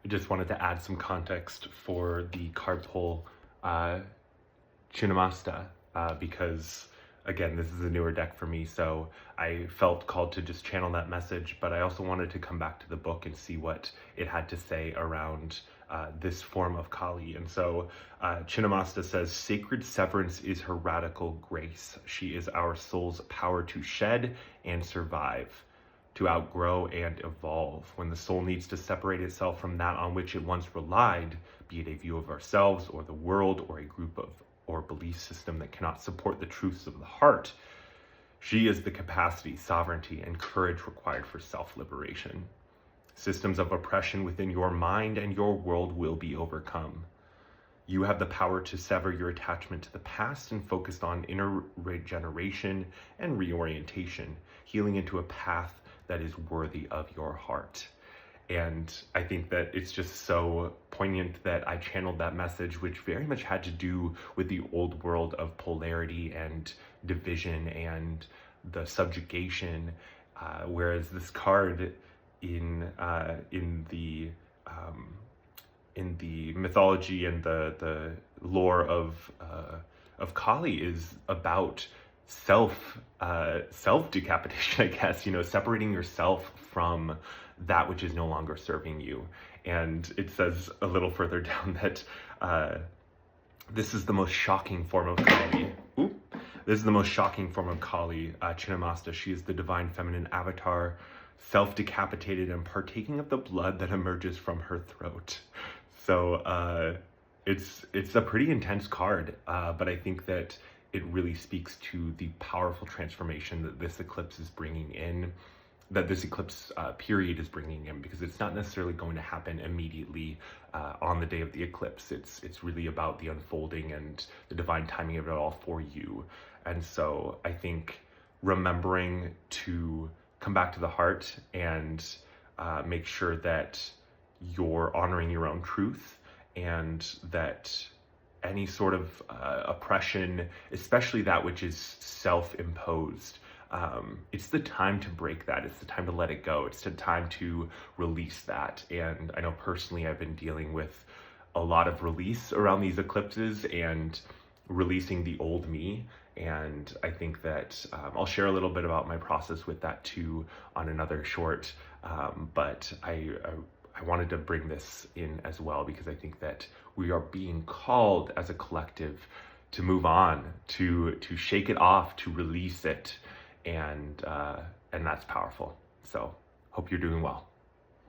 I just wanted to add some context for the card pull Chinnamasta, because again, this is a newer deck for me, so I felt called to just channel that message, but I also wanted to come back to the book and see what it had to say around this form of Kali. And so Chinnamasta says, "Sacred severance is her radical grace. She is our soul's power to shed and survive, to outgrow and evolve. When the soul needs to separate itself from that on which it once relied, be it a view of ourselves or the world or a group of or belief system that cannot support the truths of the heart, she is the capacity, sovereignty, and courage required for self-liberation. Systems of oppression within your mind and your world will be overcome. You have the power to sever your attachment to the past and focus on inner regeneration and reorientation, healing into a path that is worthy of your heart." And I think that it's just so poignant that I channeled that message, which very much had to do with the old world of polarity and division and the subjugation, whereas this card in the mythology and the lore of Kali is about self decapitation, I guess, separating yourself from that which is no longer serving you. And it says a little further down that this is the most shocking form of Kali. This is the most shocking form of Kali, Chinnamasta. She is the divine feminine avatar, self-decapitated and partaking of the blood that emerges from her throat. So it's a pretty intense card, but I think that it really speaks to the powerful transformation that this eclipse is bringing in, that this eclipse period is bringing in, because it's not necessarily going to happen immediately on the day of the eclipse. It's really about the unfolding and the divine timing of it all for you. And so I think remembering to come back to the heart and make sure that you're honoring your own truth, and that any sort of oppression, especially that which is self-imposed, it's the time to break that. It's the time to let it go. It's the time to release that. And I know personally I've been dealing with a lot of release around these eclipses and releasing the old me. And I think that I'll share a little bit about my process with that too on another short, but I wanted to bring this in as well, because I think that we are being called as a collective to move on, to shake it off, to release it, and that's powerful. So hope you're doing well.